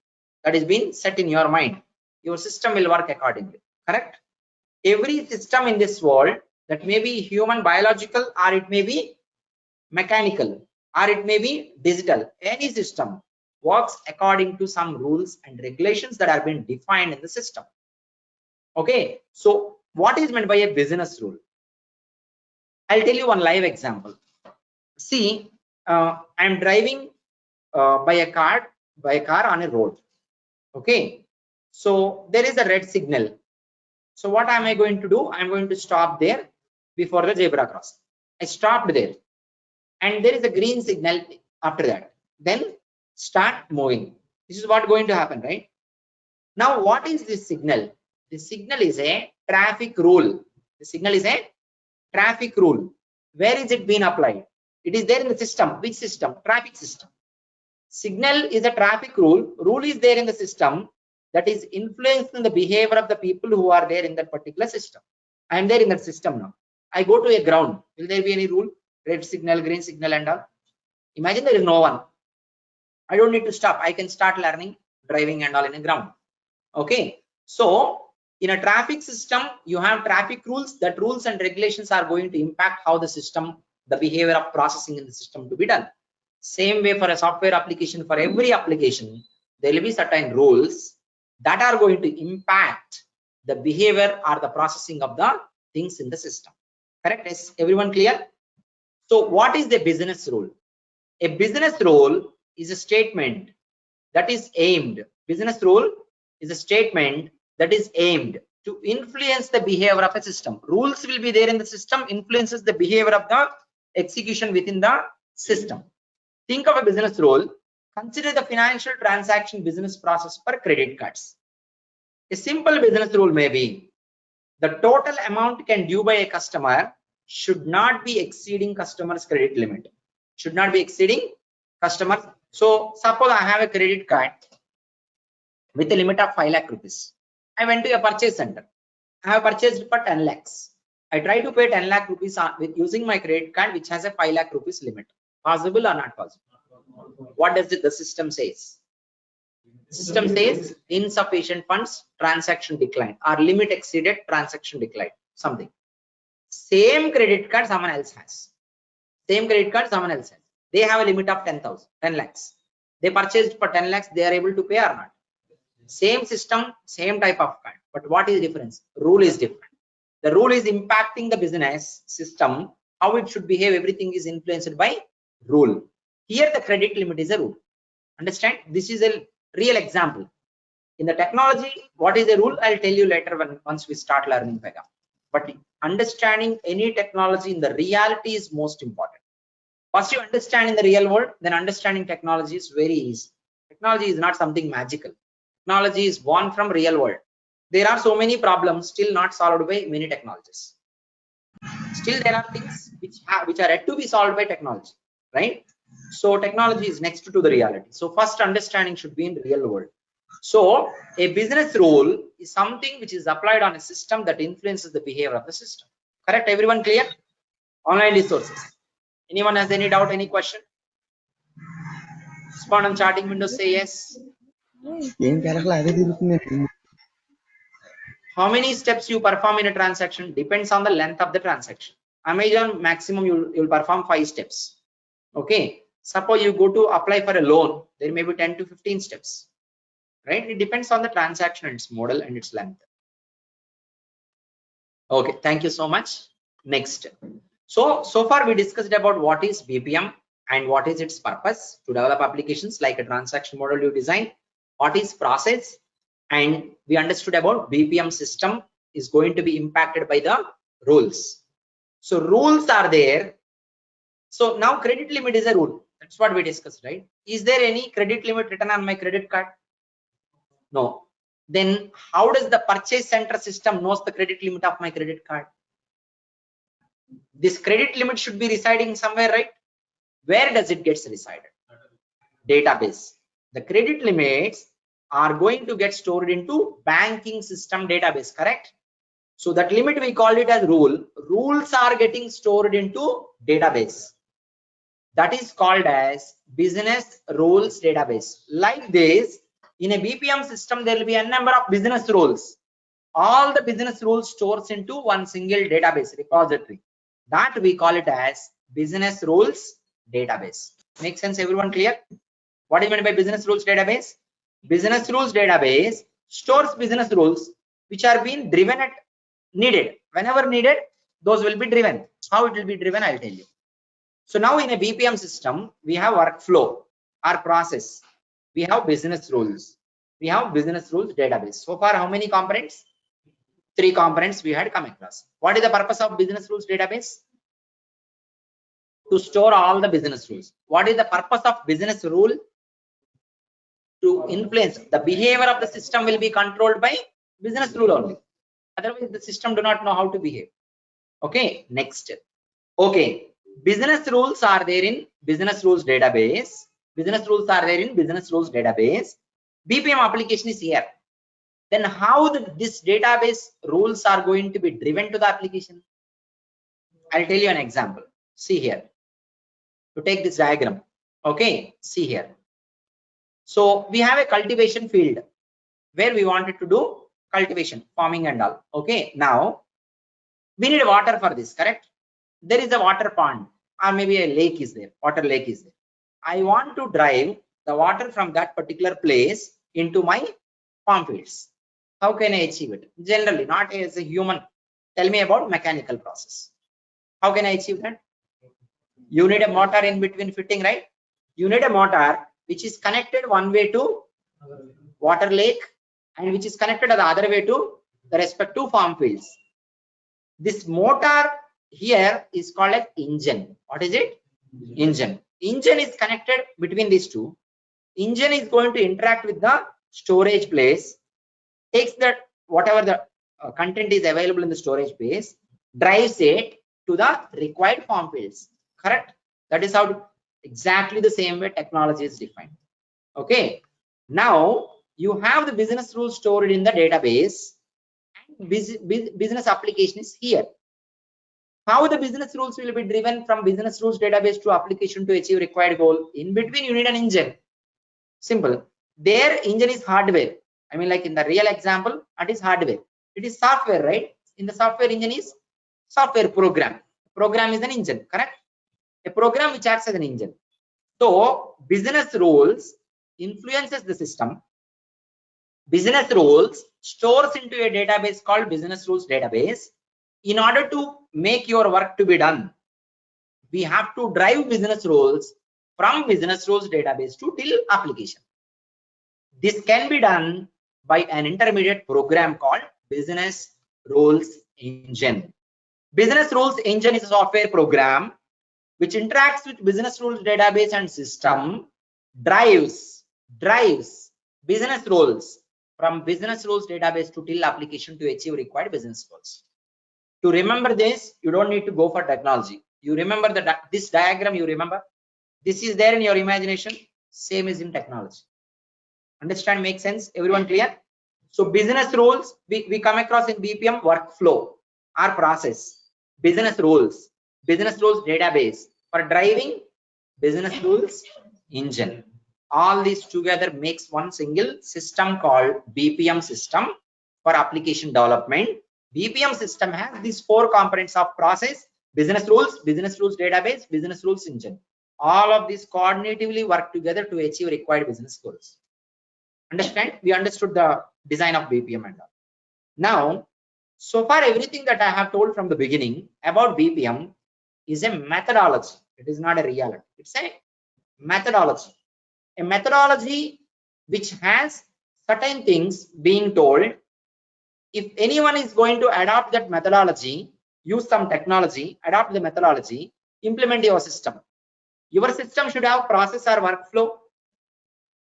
A: that is being set in your mind. Your system will work accordingly, correct? Every system in this world, that may be human biological or it may be mechanical, or it may be digital. Any system works according to some rules and regulations that have been defined in the system. Okay, so what is meant by a business rule? I'll tell you one live example. See, I'm driving by a car on a road. Okay, so there is a red signal. So what am I going to do? I'm going to stop there before the zebra crossing. I stopped there, and there is a green signal after that. Then start moving. This is what going to happen, right? Now, what is this signal? The signal is a traffic rule. The signal is a traffic rule. Where is it being applied? It is there in the system. Which system? Traffic system. Signal is a traffic rule. Rule is there in the system that is influencing the behavior of the people who are there in that particular system. I am there in that system now. I go to a ground. Will there be any rule? Red signal, green signal, and all. Imagine there is no one. I don't need to stop. I can start learning driving and all in a ground. Okay. So in a traffic system, you have traffic rules. That rules and regulations are going to impact how the system, the behavior of processing in the system to be done. Same way for a software application, for every application, there will be certain rules that are going to impact the behavior or the processing of the things in the system. Correct? Is everyone clear? So what is the business rule? A business rule is a statement that is aimed. Business rule is a statement that is aimed to influence the behavior of a system. Rules will be there in the system, influences the behavior of the execution within the system. Think of a business rule. Consider the financial transaction business process for credit cards. A simple business rule may be the total amount can due by a customer should not be exceeding customer's credit limit. Should not be exceeding customer. So suppose I have a credit card with a limit of 5 lakh rupees. I went to a purchase center. I have purchased for 10 lakhs. I try to pay 10 lakh rupees with using my credit card which has a 5 lakh rupees limit. Possible or not possible? What does the system says? System says insufficient funds, transaction decline, or limit exceeded, transaction decline, something. Same credit card someone else has. Same credit card someone else has. They have a limit of 10 lakhs. They purchased for 10 lakhs, they are able to pay or not. Same system, same type of card. But what is the difference? Rule is different. The rule is impacting the business system. How it should behave, everything is influenced by rule. Here the credit limit is a rule. Understand? This is a real example. In the technology, what is a rule? I'll tell you later once we start learning PEGA. But understanding any technology in the reality is most important. First you understand in the real world, then understanding technology is very easy. Technology is not something magical. Technology is born from real world. There are so many problems still not solved by many technologies. Still there are things which are yet to be solved by technology, right? So technology is next to the reality. So first understanding should be in the real world. So a business rule is something which is applied on a system that influences the behavior of the system. Correct? Everyone clear? Online resources. Anyone has any doubt, any question? Respond on charting window, say yes. How many steps you perform in a transaction depends on the length of the transaction. Amazon maximum you'll perform 5 steps. Okay. Suppose you go to apply for a loan, there may be 10 to 15 steps. Right? It depends on the transaction and its model and its length. Okay, thank you so much. Next. So far we discussed about what is BPM and what is its purpose to develop applications like a transaction model you design, what is process, and we understood about BPM system is going to be impacted by the rules. So rules are there. So now credit limit is a rule. That's what we discussed, right? Is there any credit limit written on my credit card? No. Then how does the purchase center system knows the credit limit of my credit card? This credit limit should be residing somewhere, right? Where does it get resided? Database. The credit limits are going to get stored into banking system database, correct? So that limit we call it as rule. Rules are getting stored into database. That is called as business rules database. Like this, in a BPM system, there will be a number of business rules. All the business rules stores into one single database repository. That we call it as business rules database. Make sense? Everyone clear? What do you mean by business rules database? Business rules database stores business rules which are being driven at needed. Whenever needed, those will be driven. How it will be driven, I'll tell you. So now in a BPM system, we have workflow, our process. We have business rules. We have business rules database. So far, how many components? 3 components we had come across. What is the purpose of business rules database? To store all the business rules. What is the purpose of business rule? To influence the behavior of the system will be controlled by business rule only. Otherwise, the system do not know how to behave. Okay, next. Okay, business rules are there in business rules database. Business rules are there in business rules database. BPM application is here. Then how this database rules are going to be driven to the application? I'll tell you an example. See here. To take this diagram. Okay, see here. So we have a cultivation field where we wanted to do cultivation, farming and all. Okay, now we need water for this, correct? There is a water pond or maybe a lake is there, water lake is there. I want to drive the water from that particular place into my farm fields. How can I achieve it? Generally, not as a human. Tell me about mechanical process. How can I achieve that? You need a motor in between fitting, right? You need a motor which is connected one way to water lake and which is connected the other way to the respective farm fields. This motor here is called as engine. What is it? Engine. Engine is connected between these two. Engine is going to interact with the storage place, takes that whatever the content is available in the storage place, drives it to the required farm fields. Correct? That is how exactly the same way technology is defined. Okay. Now you have the business rules stored in the database. And business application is here. How the business rules will be driven from business rules database to application to achieve required goal? In between, you need an engine. Simple. Their engine is hardware. I mean, like in the real example, it is hardware. It is software, right? In the software, engine is software program. Program is an engine, correct? A program which acts as an engine. So business rules influences the system. Business rules stores into a database called business rules database. In order to make your work to be done, we have to drive business rules from business rules database to till application. This can be done by an intermediate program called business rules engine. Business rules engine is a software program which interacts with business rules database and system, drives business rules from business rules database to till application to achieve required business goals. To remember this, you don't need to go for technology. You remember this diagram, you remember? This is there in your imagination, same is in technology. Understand, make sense? Everyone clear? So business rules, we come across in BPM workflow, our process, business rules database for driving business rules engine. All these together makes one single system called BPM system for application development. BPM system has these 4 components of process, business rules database, business rules engine. All of these coordinatively work together to achieve required business goals. Understand? We understood the design of BPM and all. Now, so far everything that I have told from the beginning about BPM is a methodology. It is not a reality. It's a methodology. A methodology which has certain things being told. If anyone is going to adopt that methodology, use some technology, adopt the methodology, implement your system. Your system should have process or workflow.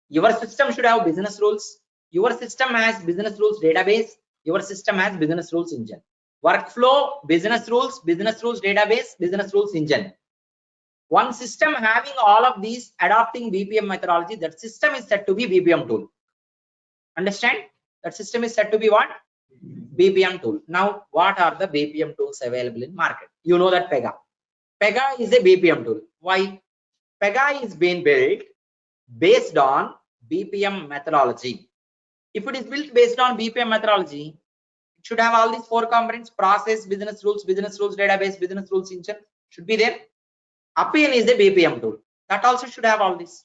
A: Your system should have business rules. Your system has business rules database. Your system has business rules engine. Workflow, business rules database, business rules engine. One system having all of these adopting BPM methodology, that system is said to be BPM tool. Understand? That system is said to be what? BPM tool. Now, what are the BPM tools available in market? You know that PEGA. PEGA is a BPM tool. Why? PEGA is being built based on BPM methodology. If it is built based on BPM methodology, it should have all these 4 components: process, business rules database, business rules engine should be there. Appian is a BPM tool, That also should have all this.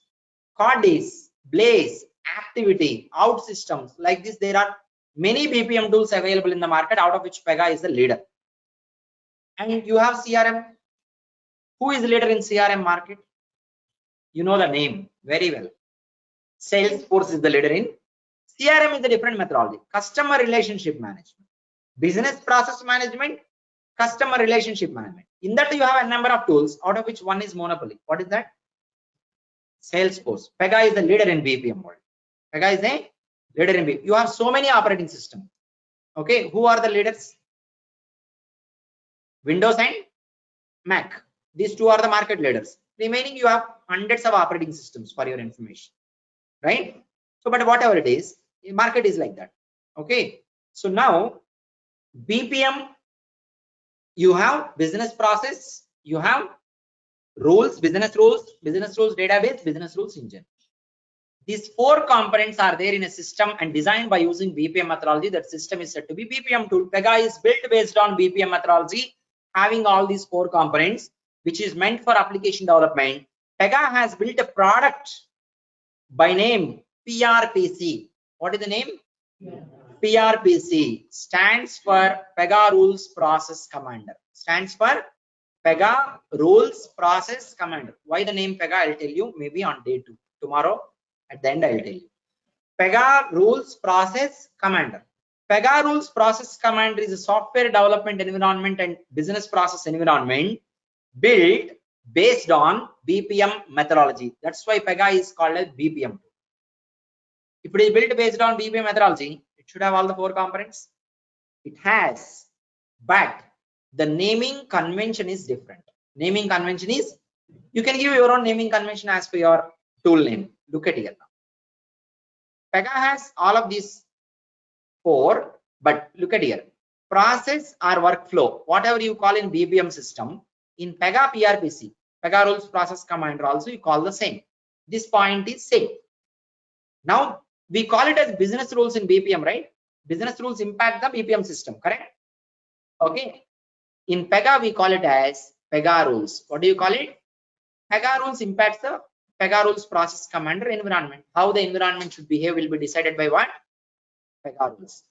A: Codis, Blaze, Activity, Out Systems, like this. There are many BPM tools available in the market, out of which PEGA is the leader. And you have CRM. Who is the leader in CRM market? You know the name very well. Salesforce is the leader in CRM. Is a different methodology. Customer relationship management, business process management, customer relationship management. In that you have a number of tools, out of which one is monopoly. What is that? Salesforce. PEGA is the leader in BPM world. PEGA is a leader in BPM. You have so many operating systems. Okay, who are the leaders? Windows and Mac. These two are the market leaders. Remaining, you have hundreds of operating systems for your information, right? So, but whatever it is, the market is like that. Okay. So now, BPM, you have business process, you have rules, business rules database, business rules engine. These four components are there in a system and designed by using BPM methodology. That system is said to be BPM tool. PEGA is built based on BPM methodology, having all these four components, which is meant for application development. PEGA has built a product by name PRPC. What is the name? PRPC stands for PEGA Rules Process Commander. Stands for PEGA Rules Process Commander. Why the name PEGA? I'll tell you maybe on day 2. Tomorrow at the end I'll tell you. PEGA Rules Process Commander. PEGA Rules Process Commander is a software development environment and business process environment built based on BPM methodology. That's why PEGA is called as BPM. If it is built based on BPM methodology, it should have all the four components. It has, but the naming convention is different. Naming convention is, you can give your own naming convention as per your tool name. Look at here now. PEGA has all of these four, but look at here. Process or workflow, whatever you call in BPM system, in PEGA PRPC, PEGA Rules Process Commander also you call the same. This point is same. Now we call it as business rules in BPM, right? Business rules impact the BPM system, correct? Okay. In PEGA we call it as PEGA rules. What do you call it? PEGA rules impacts the PEGA Rules Process Commander environment. How the environment should behave will be decided by what? PEGA rules.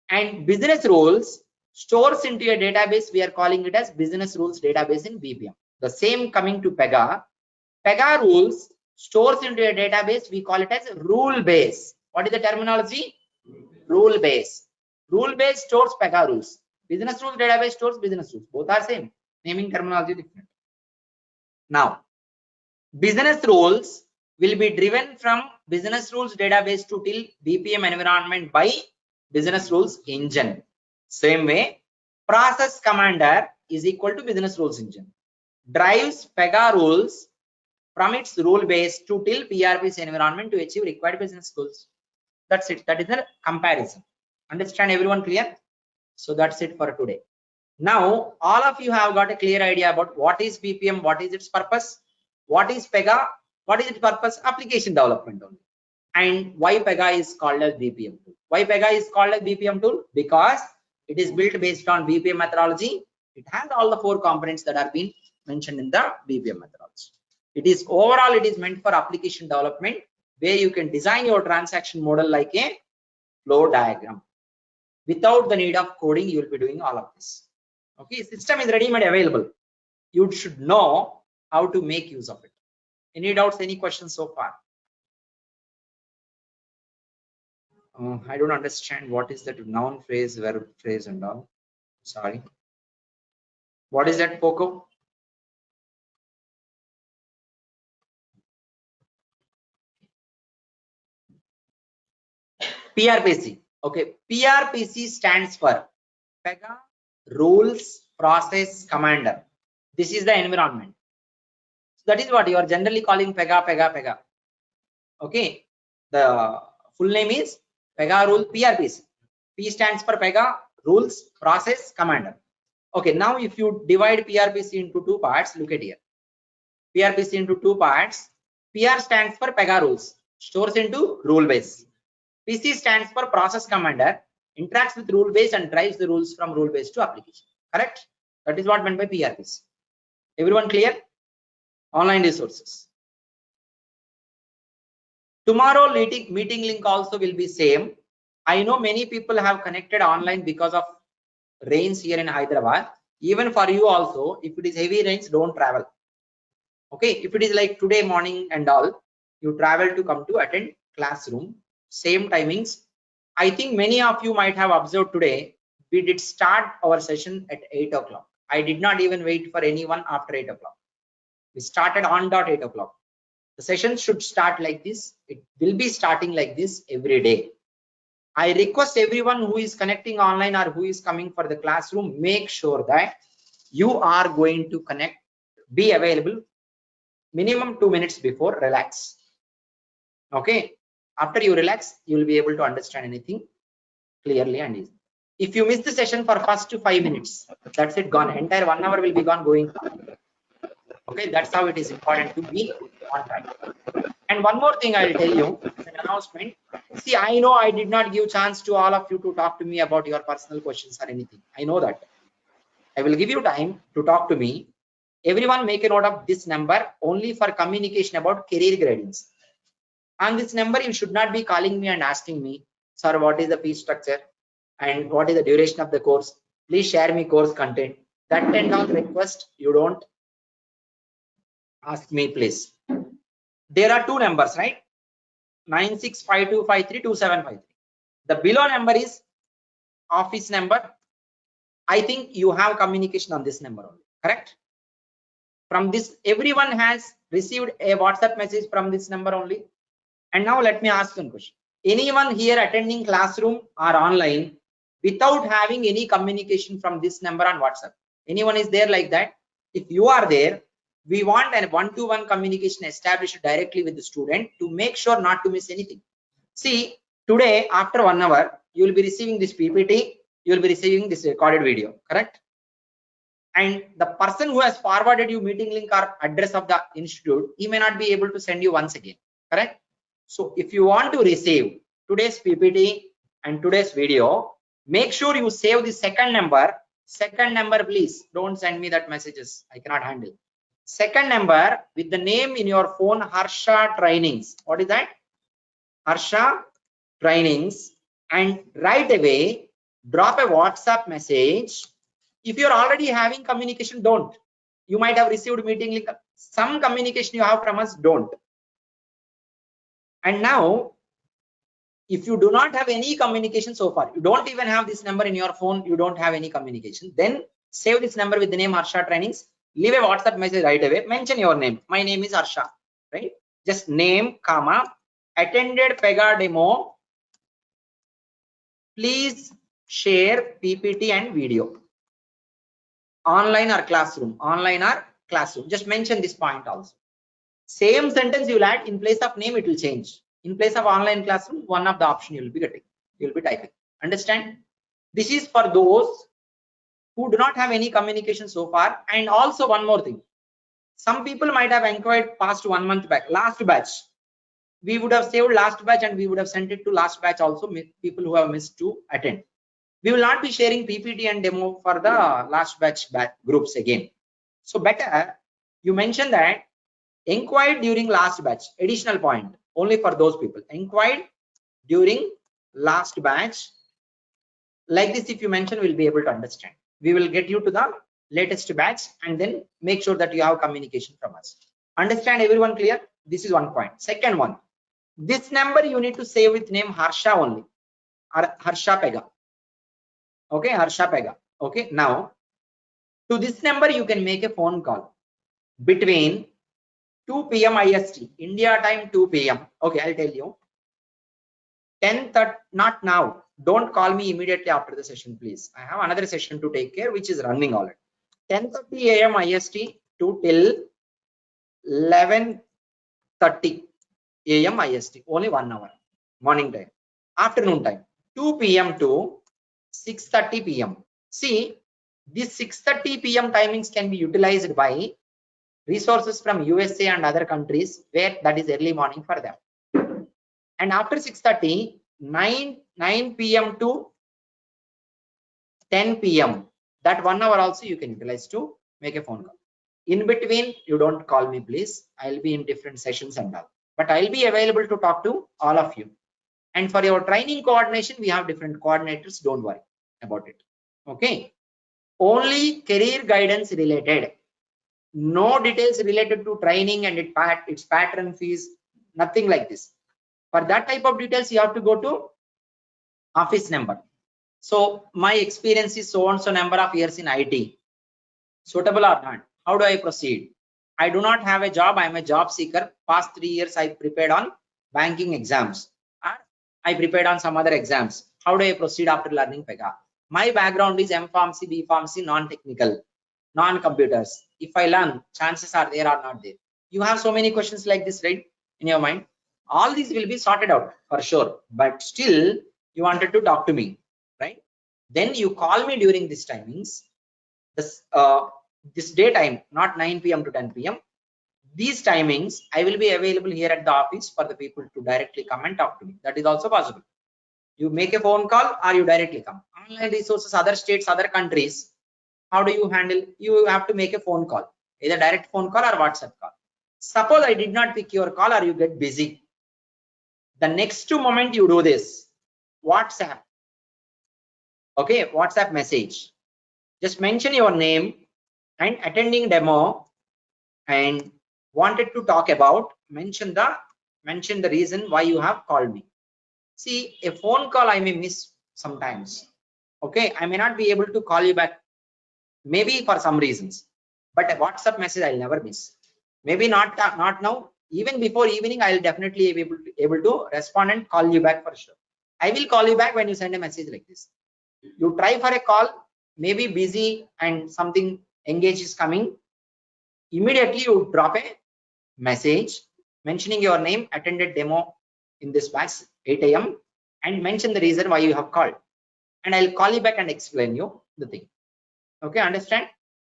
A: And business rules stores into a database. We are calling it as business rules database in BPM. The same coming to PEGA. PEGA rules stores into a database. We call it as rule base. What is the terminology? Rule base. Rule base stores PEGA rules. Business rules database stores business rules. Both are same. Naming terminology different. Now, business rules will be driven from business rules database to till BPM environment by business rules engine. Same way, process commander is equal to business rules engine. Drives PEGA rules from its rule base to till PRPC environment to achieve required business goals. That's it. That is the comparison. Understand everyone clear? So that's it for today. Now, all of you have got a clear idea about what is BPM, what is its purpose, what is PEGA, what is its purpose? Application development only. And why PEGA is called as BPM tool. Why PEGA is called as BPM tool? Because it is built based on BPM methodology. It has all the four components that are being mentioned in the BPM methodology. It is overall, it is meant for application development where you can design your transaction model like a flow diagram. Without the need of coding, you will be doing all of this. Okay, system is ready-made available. You should know how to make use of it. Any doubts, any questions so far? I don't understand what is that noun phrase, verb phrase and all. Sorry. What is that, Poco? PRPC. Okay, PRPC stands for PEGA Rules Process Commander. This is the environment. So that is what you are generally calling PEGA. Okay, the full name is PEGA Rule PRPC. P stands for PEGA Rules Process Commander. Okay, now if you divide PRPC into two parts, look at here. PRPC into two parts. PR stands for PEGA rules, stores into rule base. PC stands for Process Commander, interacts with rule base and drives the rules from rule base to application. Correct? That is what meant by PRPC. Everyone clear? Online resources. Tomorrow meeting link also will be same. I know many people have connected online because of rains here in Hyderabad. Even for you also, if it is heavy rains, don't travel. Okay, if it is like today morning and all, you travel to come to attend classroom, same timings. I think many of you might have observed today, we did start our session at 8 o'clock. I did not even wait for anyone after 8 o'clock. We started on dot 8 o'clock. The session should start like this. It will be starting like this every day. I request everyone who is connecting online or who is coming for the classroom, make sure that you are going to connect, be available minimum 2 minutes before, relax. Okay, after you relax, you will be able to understand anything clearly and easily. If you miss the session for first 5 minutes, that's it, gone. Entire 1 hour will be gone going. Okay, that's how it is important to be on time. And one more thing I'll tell you as an announcement. See, I know I did not give chance to all of you to talk to me about your personal questions or anything. I know that. I will give you time to talk to me. Everyone make a note of this number only for communication about career guidance. On this number, you should not be calling me and asking me, sir, what is the fee structure and what is the duration of the course? Please share me course content. That and all request you don't ask me, please. There are two numbers, right? 9652532753. The below number is office number. I think you have communication on this number only, correct? From this, everyone has received a WhatsApp message from this number only. And now let me ask one question. Anyone here attending classroom or online without having any communication from this number on WhatsApp? Anyone is there like that? If you are there, we want a one-to-one communication established directly with the student to make sure not to miss anything. See, today after 1 hour, you will be receiving this PPT, you will be receiving this recorded video, correct? And the person who has forwarded you meeting link or address of the institute, he may not be able to send you once again, correct? So if you want to receive today's PPT and today's video, make sure you save the second number. Second number, please don't send me that messages. I cannot handle. Second number with the name in your phone, Harsha Trainings. What is that? Harsha Trainings. And right away, drop a WhatsApp message. If you're already having communication, don't. You might have received meeting link. Some communication you have from us, don't. And now, if you do not have any communication so far, you don't even have this number in your phone, you don't have any communication, then save this number with the name Harsha Trainings. Leave a WhatsApp message right away. Mention your name. My name is Harsha, right? Just name, comma, attended PEGA demo. Please share PPT and video. Online or classroom. Online or classroom. Just mention this point also. Same sentence you will add. In place of name, it will change. In place of online classroom, one of the option you will be getting. You will be typing. Understand? This is for those who do not have any communication so far. And also one more thing. Some people might have inquired past 1 month back. Last batch. We would have saved last batch and we would have sent it to last batch also. People who have missed to attend. We will not be sharing PPT and demo for the last batch groups again. So better you mention that inquired during last batch, additional point only for those people inquired during last batch. Like this, if you mention, we'll be able to understand. We will get you to the latest batch and then make sure that you have communication from us. Understand everyone clear? This is one point. Second one, this number you need to save with name Harsha only, or Harsha PEGA. Okay, Harsha PEGA. Okay, now to this number you can make a phone call between 2 p.m. IST, India time 2 p.m. Okay, I'll tell you. 10:30, not now. Don't call me immediately after the session, please. I have another session to take care, which is running already. 10:30 a.m. IST to till 11:30 a.m. IST. Only 1 hour. Morning time. Afternoon time. 2 p.m. to 6:30 p.m. See, these 6:30 p.m. timings can be utilized by resources from USA and other countries where that is early morning for them. And after 6:30, 9 p.m. to 10 p.m. that 1 hour also you can utilize to make a phone call. In between, you don't call me, please. I'll be in different sessions and all. but I'll be available to talk to all of you. And for your training coordination, we have different coordinators. Don't worry about it. Okay. Only career guidance related. No details related to training and its pattern fees. Nothing like this. For that type of details, you have to go to office number. So my experience is so and so number of years in IT. Suitable or not? How do I proceed? I do not have a job. I am a job seeker. Past 3 years, I prepared on banking exams. I prepared on some other exams. How do I proceed after learning PEGA? My background is M Pharmacy, B Pharmacy, non-technical, non-computers. If I learn, chances are there or not there. You have so many questions like this, right, in your mind. All these will be sorted out for sure. But still, you wanted to talk to me, right? Then you call me during these timings. This daytime, not 9 p.m. to 10 p.m. These timings, I will be available here at the office for the people to directly come and talk to me. That is also possible. You make a phone call or you directly come. Online resources, other states, other countries, how do you handle? You have to make a phone call, either direct phone call or WhatsApp call. Suppose I did not pick your call or you get busy. The next moment you do this, WhatsApp. Okay, WhatsApp message. Just mention your name and attending demo and wanted to talk about, mention the reason why you have called me. See, a phone call I may miss sometimes. Okay, I may not be able to call you back, maybe for some reasons, but a WhatsApp message I'll never miss. Maybe not now. Even before evening, I'll definitely be able to respond and call you back for sure. I will call you back when you send a message like this. You try for a call, maybe busy and something engaged is coming. Immediately you drop a message mentioning your name, attended demo in this batch 8 a.m. and mention the reason why you have called. And I'll call you back and explain you the thing. Okay, understand?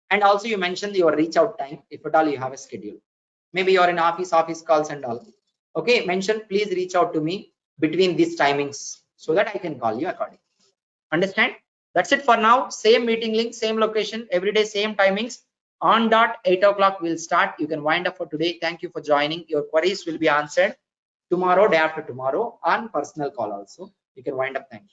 A: And also you mentioned your reach out time if at all you have a schedule. Maybe you're in office calls and all. Okay, mention please reach out to me between these timings so that I can call you accordingly. Understand? That's it for now. Same meeting link, same location, every day, same timings. On dot 8 o'clock we'll start. You can wind up for today. Thank you for joining. Your queries will be answered tomorrow, day after tomorrow on personal call also. You can wind up. Thank you.